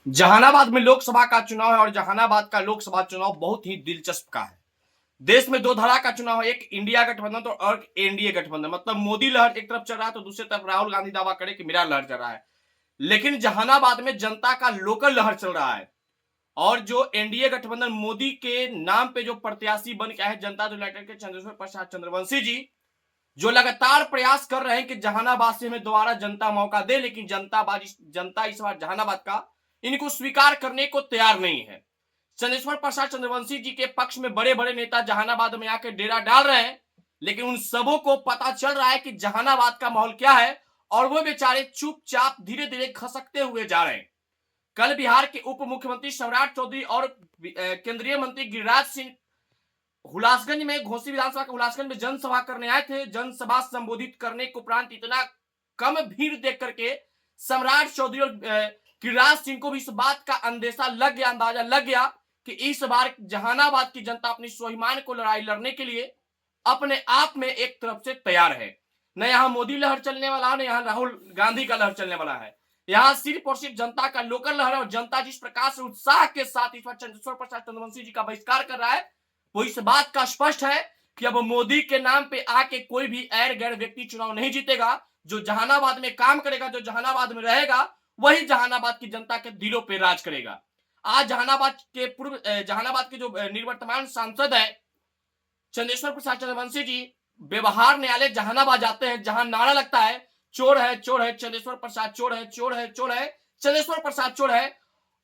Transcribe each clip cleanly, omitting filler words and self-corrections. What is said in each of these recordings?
जहानाबाद में लोकसभा का चुनाव है और जहानाबाद का लोकसभा चुनाव बहुत ही दिलचस्प का है। देश में दो धारा का चुनाव है, एक इंडिया गठबंधन तो और एनडीए गठबंधन। मतलब मोदी लहर एक तरफ चल रहा है तो दूसरी तरफ राहुल गांधी दावा करे कि मेरा लहर चल रहा है। लेकिन जहानाबाद में जनता का लोकल लहर चल रहा है और जो एनडीए गठबंधन मोदी के नाम पे जो प्रत्याशी बन के है जनता दल यूनाइटेड के चंद्रशेखर प्रसाद चंद्रवंशी जी, जो लगातार प्रयास कर रहे हैं कि जहानाबाद से हमें दोबारा जनता मौका दे, लेकिन जनता इस बार जहानाबाद का इनको स्वीकार करने को तैयार नहीं है। चंद्रशेखर प्रसाद चंद्रवंशी जी के पक्ष में बड़े बड़े नेता जहानाबाद में आकर डेरा डाल रहे हैं, लेकिन उन सबों को पता चल रहा है कि जहानाबाद का माहौल क्या है और वो बेचारे चुपचाप धीरे धीरे खसकते हुए जा रहे हैं। कल बिहार के उप मुख्यमंत्री सम्राट चौधरी और केंद्रीय मंत्री गिरिराज सिंह हुलासगंज में, घोसी विधानसभा के हुलासगंज में जनसभा करने आए थे। जनसभा संबोधित करने के उपरांत इतना कम भीड़ देख करके सम्राट चौधरी और गिरिराज सिंह को भी इस बात का अंदेशा लग गया, अंदाजा लग गया कि इस बार जहानाबाद की जनता अपनी स्वाभिमान को लड़ाई लड़ने के लिए अपने आप में एक तरफ से तैयार है। न यहाँ मोदी लहर चलने वाला है, न यहाँ राहुल गांधी का लहर चलने वाला है। यहाँ सिर्फ और सिर्फ जनता का लोकल लहर है और जनता जिस प्रकार से उत्साह के साथ इस बार चंद्रशेखर प्रसाद चंद्रवंशी जी का बहिष्कार कर रहा है, वो इस बात का स्पष्ट है कि अब मोदी के नाम पे आके कोई भी गैर गैर व्यक्ति चुनाव नहीं जीतेगा। जो जहानाबाद में काम करेगा, जो जहानाबाद में रहेगा, वही जहानाबाद की जनता के दिलों पे राज करेगा। आज जहानाबाद के जो निवर्तमान सांसद है चंद्रशेखर प्रसाद चंद्रवंशी जी, व्यवहार न्यायालय जहानाबाद जाते हैं, जहां नारा लगता है चोर है चोर है चंद्रशेखर प्रसाद चोर है चोर है चोर है चंद्रशेखर प्रसाद चोर है,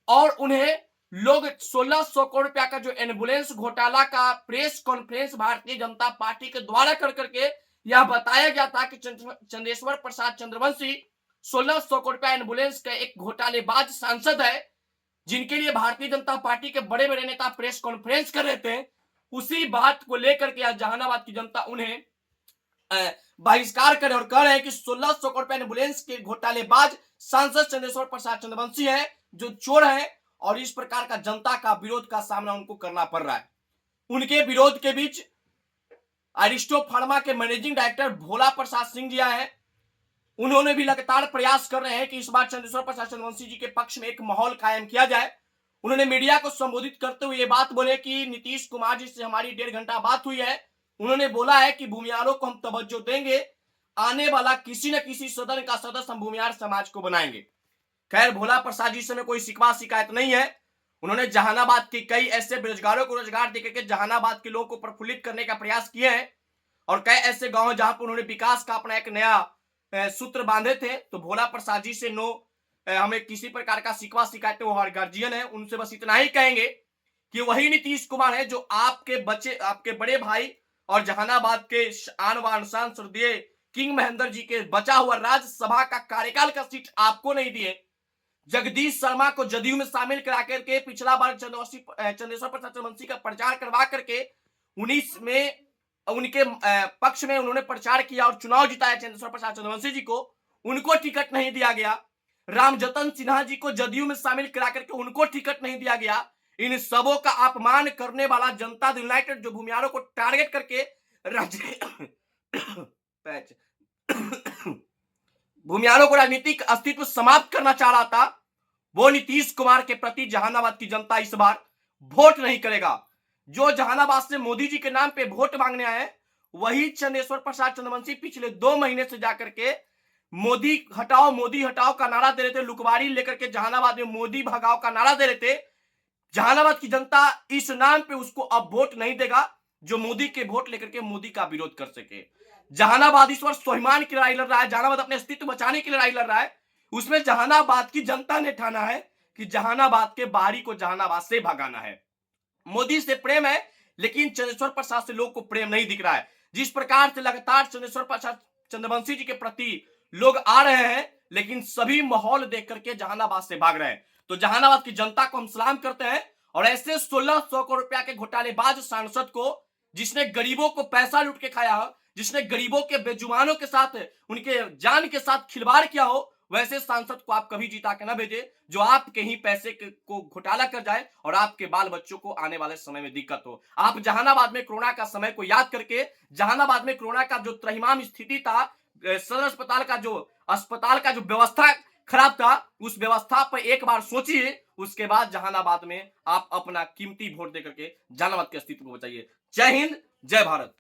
और उन्हें लोग 1600 करोड़ रुपया का जो एम्बुलेंस घोटाला का press conference Bharatiya Janata party के द्वारा कर करके यह बताया गया था कि चंद्रशेखर प्रसाद चंद्रवंशी 1600 करोड़ रुपया एम्बुलेंस का एक घोटालेबाज सांसद है, जिनके लिए भारतीय जनता पार्टी के बड़े बड़े नेता प्रेस कॉन्फ्रेंस कर रहे थे। उसी बात को लेकर के आज जहानाबाद की जनता उन्हें बहिष्कार करे और कह रहे हैं कि 1600 करोड़ रुपया एम्बुलेंस के घोटालेबाज सांसद चंद्रशेखर प्रसाद चंद्रवंशी है, जो चोर है, और इस प्रकार का जनता का विरोध का सामना उनको करना पड़ रहा है। उनके विरोध के बीच अरिस्टो फार्मा के मैनेजिंग डायरेक्टर भोला प्रसाद सिंह जी आए हैं। उन्होंने भी लगातार प्रयास कर रहे हैं कि इस बार चंद्रशेखर प्रसाद चंद्रवंशी जी के पक्ष में एक माहौल कायम किया जाए। उन्होंने मीडिया को संबोधित करते हुए ये बात बोले कि नीतीश कुमार जी से हमारी 1.5 घंटा बात हुई है। उन्होंने बोला है कि भूमियारों को हम तवज्जो देंगे, आने वाला किसी न किसी सदन का सदस्य हम भूमियार समाज को बनाएंगे। खैर, भोला प्रसाद जी से में कोई शिकवा शिकायत नहीं है। उन्होंने जहानाबाद के कई ऐसे बेरोजगारों को रोजगार देकर के जहानाबाद के लोगों को प्रफुल्लित करने का प्रयास किए हैं और कई ऐसे गांव जहां पर उन्होंने विकास का अपना एक नया सूत्र बांधे थे। तो भोला प्रसाद जी से हमें किसी प्रकार का शिकवा शिकायत, वो हमारे गार्जियन है, उनसे बस इतना ही कहेंगे कि वही नीतीश कुमार है जो आपके बड़े भाई और जहानाबाद के आन बान शान स्वर्गीय किंग महेंद्र जी के बचा हुआ राज्यसभा का कार्यकाल का सीट आपको नहीं दिए। जगदीश शर्मा को जदयू में शामिल करा करके पिछला बार चंद्रशेखर प्रसाद चंद्रवंशी का प्रचार करवा करके 19 में उनके पक्ष में उन्होंने प्रचार किया और चुनाव जिताया चंद्रशेखर प्रसाद चंद्रवंशी जी को, उनको टिकट नहीं दिया गया। रामजतन सिन्हा जी को जदयू में शामिल करा करके उनको टिकट नहीं दिया गया। इन सबों का अपमान करने वाला जनता दल यूनाइटेड जो भूमियारों को टारगेट करके भूमियारों को राजनीतिक अस्तित्व समाप्त करना चाह रहा था, वो नीतीश कुमार के प्रति जहानाबाद की जनता इस बार वोट नहीं करेगा। जो जहानाबाद से मोदी जी के नाम पे वोट मांगने आए, वही चंद्रशेखर प्रसाद चंद्रवंशी पिछले 2 महीने से जाकर के मोदी हटाओ का नारा दे रहे थे, लुकवारी लेकर के जहानाबाद में मोदी भगाओ का नारा दे रहे थे। जहानाबाद की जनता इस नाम पे उसको अब वोट नहीं देगा जो मोदी के वोट लेकर के मोदी का विरोध कर सके। जहानाबाद इस बार स्वाभिमान की लड़ाई लड़ रहा है, जहानाबाद अपने अस्तित्व बचाने की लड़ाई लड़ रहा है। उसमें जहानाबाद की जनता ने ठाना है कि जहानाबाद के बाहरी को जहानाबाद से भगाना है। मोदी से प्रेम है, लेकिन चंद्रशेखर प्रसाद से लोग को प्रेम नहीं दिख रहा है। जिस प्रकार से लगातार चंद्रशेखर प्रसाद चंद्रवंशी जी के प्रति लोग आ रहे हैं, लेकिन सभी माहौल देख करके जहानाबाद से भाग रहे हैं। तो जहानाबाद की जनता को हम सलाम करते हैं और ऐसे 1600 करोड़ रुपया के घोटालेबाज सांसद को, जिसने गरीबों को पैसा लूट के खाया हो, जिसने गरीबों के बेजुबानों के साथ, उनके जान के साथ खिलवाड़ किया हो, वैसे सांसद को आप कभी जीता के ना भेजे जो आपके ही पैसे को घोटाला कर जाए और आपके बाल बच्चों को आने वाले समय में दिक्कत हो। आप जहानाबाद में कोरोना का समय को याद करके, जहानाबाद में कोरोना का जो त्रहिमाम स्थिति था, सदर अस्पताल का जो व्यवस्था खराब था, उस व्यवस्था पर एक बार सोचिए, उसके बाद जहानाबाद में आप अपना कीमती वोट देकर के जहानाबाद के अस्तित्व को बचाइए। जय हिंद, जय भारत।